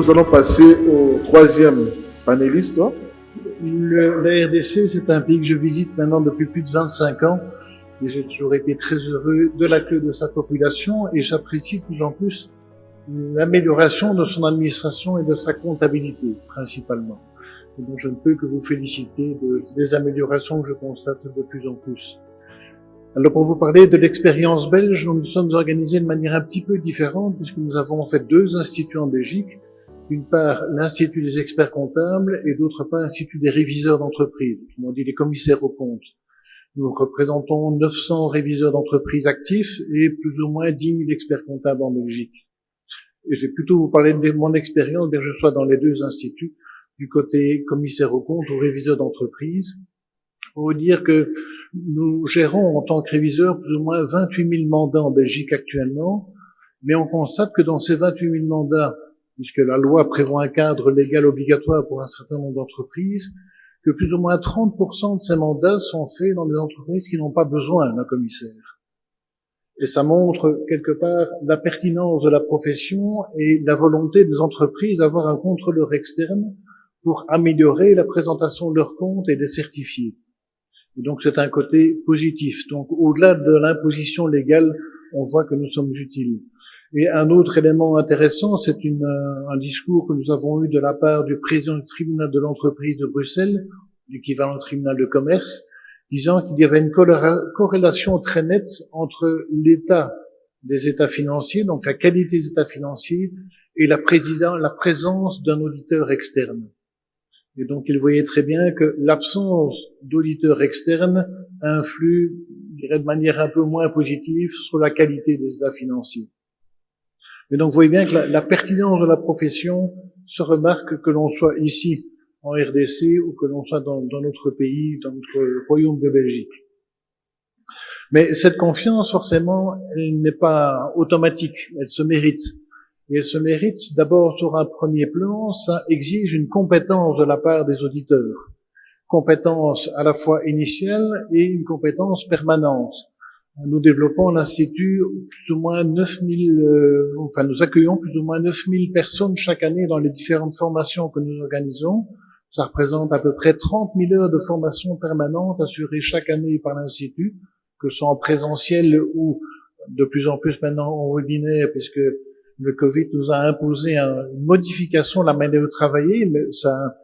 nous allons passer au troisième panéliste. La RDC, c'est un pays que je visite maintenant depuis plus de 25 ans et j'ai toujours été très heureux de l'accueil de sa population et j'apprécie de plus en plus l'amélioration de son administration et de sa comptabilité, principalement. Et donc je ne peux que vous féliciter des améliorations que je constate de plus en plus. Alors pour vous parler de l'expérience belge, nous nous sommes organisés de manière un petit peu différente puisque nous avons en fait deux instituts en Belgique. D'une part, l'Institut des experts comptables et d'autre part, l'Institut des réviseurs d'entreprise, on dit les commissaires aux comptes. Nous représentons 900 réviseurs d'entreprise actifs et plus ou moins 10 000 experts comptables en Belgique. Et je vais plutôt vous parler de mon expérience, bien que je sois dans les deux instituts, du côté commissaire aux comptes ou réviseur d'entreprise, pour vous dire que nous gérons en tant que réviseurs plus ou moins 28 000 mandats en Belgique actuellement, mais on constate que dans ces 28 000 mandats, puisque la loi prévoit un cadre légal obligatoire pour un certain nombre d'entreprises, que plus ou moins 30% de ces mandats sont faits dans des entreprises qui n'ont pas besoin d'un commissaire. Et ça montre quelque part la pertinence de la profession et la volonté des entreprises d'avoir un contrôleur externe pour améliorer la présentation de leurs comptes et les certifier. Et donc c'est un côté positif. Donc au-delà de l'imposition légale, on voit que nous sommes utiles. Et un autre élément intéressant, c'est un discours que nous avons eu de la part du président du tribunal de l'entreprise de Bruxelles, l'équivalent du tribunal de commerce, disant qu'il y avait une corrélation très nette entre l'état des états financiers, donc la qualité des états financiers, et la présence d'un auditeur externe. Et donc il voyait très bien que l'absence d'auditeur externe influe, je dirais, de manière un peu moins positive sur la qualité des états financiers. Mais donc, vous voyez bien que la pertinence de la profession se remarque que l'on soit ici, en RDC, ou que l'on soit dans notre pays, dans notre royaume de Belgique. Mais cette confiance, forcément, elle n'est pas automatique, elle se mérite. Et elle se mérite d'abord sur un premier plan, ça exige une compétence de la part des auditeurs. Compétence à la fois initiale et une compétence permanente. Nous développons l'Institut plus ou moins 9000, nous accueillons plus ou moins 9000 personnes chaque année dans les différentes formations que nous organisons. Ça représente à peu près 30 000 heures de formation permanente assurées chaque année par l'Institut, que ce soit en présentiel ou de plus en plus maintenant en webinaire, puisque le Covid nous a imposé une modification de la manière de travailler, mais ça,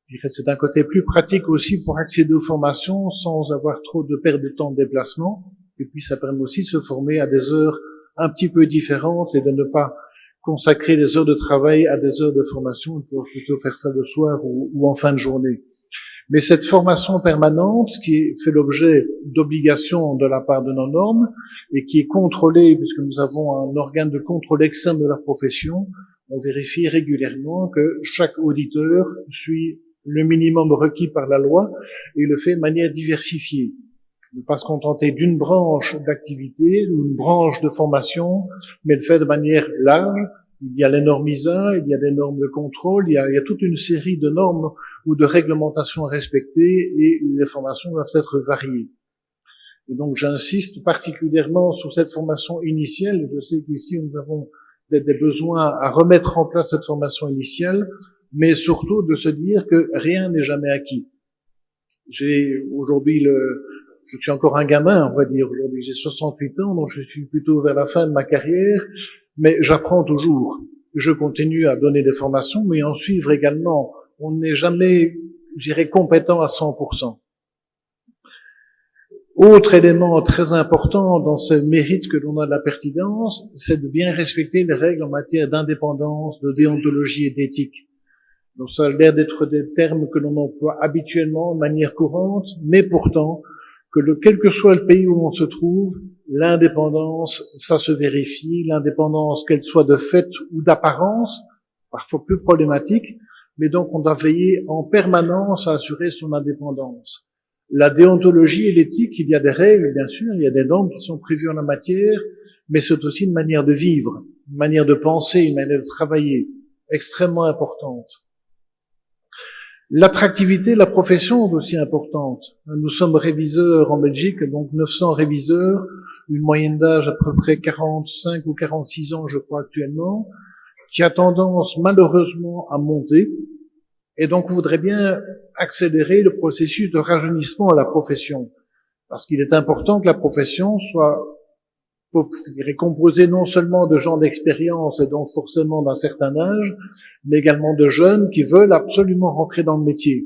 je dirais, c'est un côté plus pratique aussi pour accéder aux formations sans avoir trop de perte de temps de déplacement. Et puis ça permet aussi de se former à des heures un petit peu différentes et de ne pas consacrer des heures de travail à des heures de formation, pour plutôt faire ça le soir ou en fin de journée. Mais cette formation permanente, qui fait l'objet d'obligations de la part de nos normes et qui est contrôlée, puisque nous avons un organe de contrôle externe de la profession, on vérifie régulièrement que chaque auditeur suit le minimum requis par la loi et le fait de manière diversifiée. Ne pas se contenter d'une branche d'activité ou une branche de formation, mais le faire de manière large. Il y a les normes ISA, il y a des normes de contrôle, il y a toute une série de normes ou de réglementations à respecter et les formations doivent être variées. Et donc j'insiste particulièrement sur cette formation initiale. Je sais qu'ici nous avons des besoins à remettre en place cette formation initiale, mais surtout de se dire que rien n'est jamais acquis. Je suis encore un gamin, on va dire. Aujourd'hui, j'ai 68 ans, donc je suis plutôt vers la fin de ma carrière, mais j'apprends toujours. Je continue à donner des formations, mais en suivre également. On n'est jamais, je dirais, compétent à 100%. Autre élément très important dans ce mérite que l'on a de la pertinence, c'est de bien respecter les règles en matière d'indépendance, de déontologie et d'éthique. Donc ça a l'air d'être des termes que l'on emploie habituellement de manière courante, mais pourtant, quel que soit le pays où l'on se trouve, l'indépendance, ça se vérifie, l'indépendance, qu'elle soit de fait ou d'apparence, parfois plus problématique, mais donc on doit veiller en permanence à assurer son indépendance. La déontologie et l'éthique, il y a des règles, bien sûr, il y a des normes qui sont prévues en la matière, mais c'est aussi une manière de vivre, une manière de penser, une manière de travailler, extrêmement importante. L'attractivité de la profession est aussi importante. Nous sommes réviseurs en Belgique, donc 900 réviseurs, une moyenne d'âge à peu près 45 ou 46 ans, je crois, actuellement. qui a tendance malheureusement à monter, et donc on voudrait bien accélérer le processus de rajeunissement à la profession, parce qu'il est important que la profession soit composée non seulement de gens d'expérience et donc forcément d'un certain âge, mais également de jeunes qui veulent absolument rentrer dans le métier.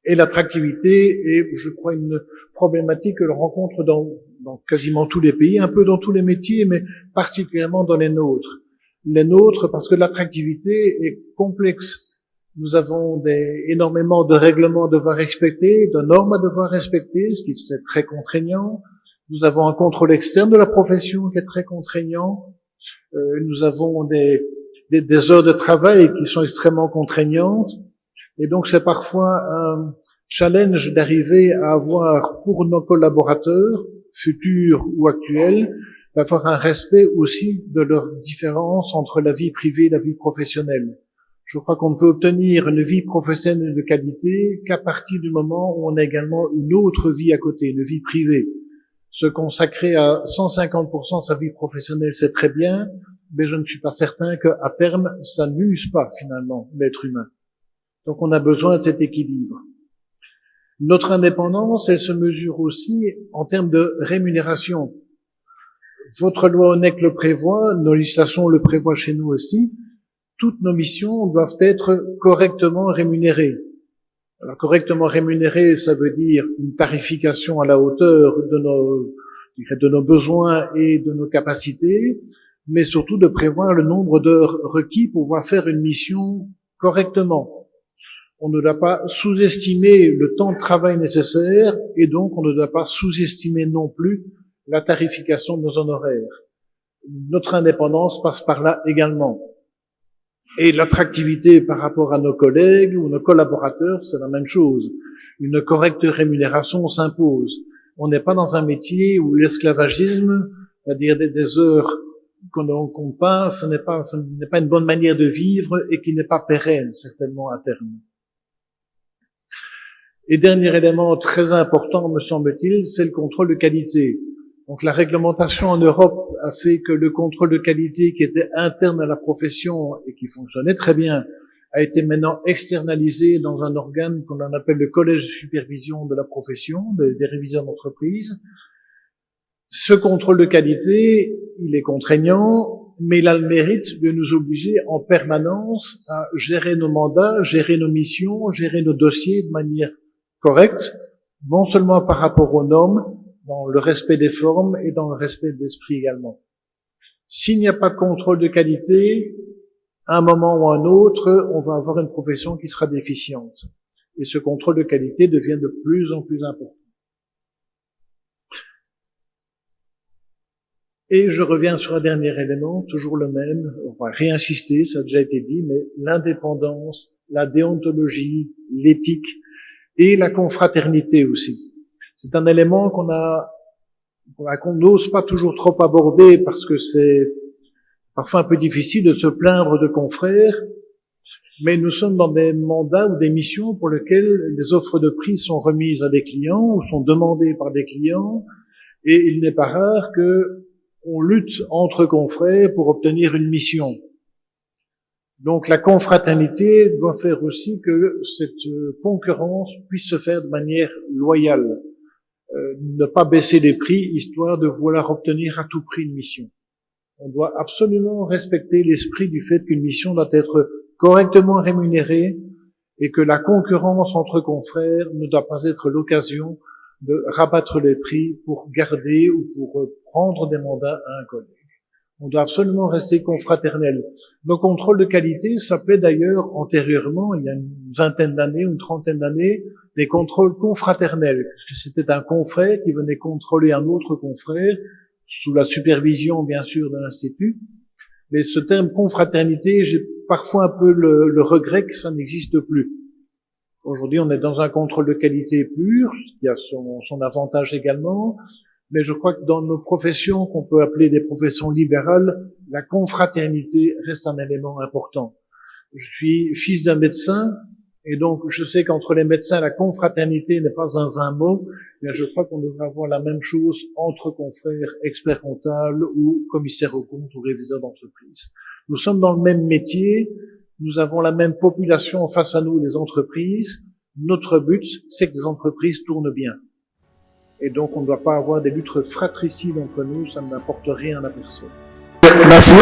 Et l'attractivité est, je crois, une problématique que l'on rencontre dans quasiment tous les pays, un peu dans tous les métiers, mais particulièrement dans les nôtres. Les nôtres, parce que l'attractivité est complexe. Nous avons énormément de règlements à devoir respecter, de normes à devoir respecter, ce qui est très contraignant. Nous avons un contrôle externe de la profession qui est très contraignant. Nous avons des heures de travail qui sont extrêmement contraignantes. Et donc c'est parfois un challenge d'arriver à avoir pour nos collaborateurs, futurs ou actuels, d'avoir un respect aussi de leurs différences entre la vie privée et la vie professionnelle. Je crois qu'on ne peut obtenir une vie professionnelle de qualité qu'à partir du moment où on a également une autre vie à côté, une vie privée. Se consacrer à 150% de sa vie professionnelle, c'est très bien, mais je ne suis pas certain qu'à terme, ça n'use pas finalement l'être humain. Donc on a besoin de cet équilibre. Notre indépendance, elle se mesure aussi en termes de rémunération. Votre loi ONEC le prévoit, nos législations le prévoient chez nous aussi. Toutes nos missions doivent être correctement rémunérées. Alors, correctement rémunérées, ça veut dire une tarification à la hauteur de nos besoins et de nos capacités, mais surtout de prévoir le nombre d'heures requis pour pouvoir faire une mission correctement. On ne doit pas sous-estimer le temps de travail nécessaire et donc on ne doit pas sous-estimer non plus la tarification de nos honoraires. Notre indépendance passe par là également. Et l'attractivité par rapport à nos collègues ou nos collaborateurs, c'est la même chose. Une correcte rémunération s'impose. On n'est pas dans un métier où l'esclavagisme, c'est-à-dire des heures qu'on passe, ce n'est pas une bonne manière de vivre et qui n'est pas pérenne, certainement, à terme. Et dernier élément très important, me semble-t-il, c'est le contrôle de qualité. Donc la réglementation en Europe a fait que le contrôle de qualité qui était interne à la profession et qui fonctionnait très bien a été maintenant externalisé dans un organe qu'on appelle le collège de supervision de la profession, des réviseurs d'entreprise. Ce contrôle de qualité, il est contraignant, mais il a le mérite de nous obliger en permanence à gérer nos mandats, gérer nos missions, gérer nos dossiers de manière correcte, non seulement par rapport aux normes, dans le respect des formes et dans le respect de l'esprit également. S'il n'y a pas de contrôle de qualité, à un moment ou à un autre, on va avoir une profession qui sera déficiente. Et ce contrôle de qualité devient de plus en plus important. Et je reviens sur un dernier élément, toujours le même, on va réinsister, ça a déjà été dit, mais l'indépendance, la déontologie, l'éthique et la confraternité aussi. C'est un élément qu'on n'ose pas toujours trop aborder parce que c'est parfois un peu difficile de se plaindre de confrères, mais nous sommes dans des mandats ou des missions pour lesquelles les offres de prix sont remises à des clients ou sont demandées par des clients, et il n'est pas rare que on lutte entre confrères pour obtenir une mission. Donc la confraternité doit faire aussi que cette concurrence puisse se faire de manière loyale. Ne pas baisser les prix histoire de vouloir obtenir à tout prix une mission. On doit absolument respecter l'esprit du fait qu'une mission doit être correctement rémunérée et que la concurrence entre confrères ne doit pas être l'occasion de rabattre les prix pour garder ou pour prendre des mandats à un collègue. On doit absolument rester confraternel. Nos contrôles de qualité s'appelaient d'ailleurs antérieurement, il y a une vingtaine d'années, une trentaine d'années, des contrôles confraternels. Parce que c'était un confrère qui venait contrôler un autre confrère, sous la supervision, bien sûr, de l'Institut. Mais ce terme confraternité, j'ai parfois un peu le regret que ça n'existe plus. Aujourd'hui, on est dans un contrôle de qualité pur, qui a son avantage également, mais je crois que dans nos professions, qu'on peut appeler des professions libérales, la confraternité reste un élément important. Je suis fils d'un médecin, et donc je sais qu'entre les médecins, la confraternité n'est pas un vain mot, mais je crois qu'on devrait avoir la même chose entre confrères, experts comptables ou commissaires aux comptes ou réviseurs d'entreprise. Nous sommes dans le même métier, nous avons la même population face à nous, les entreprises. Notre but, c'est que les entreprises tournent bien. Et donc, on ne doit pas avoir des luttes fratricides entre nous, ça n'apporte rien à personne. Merci.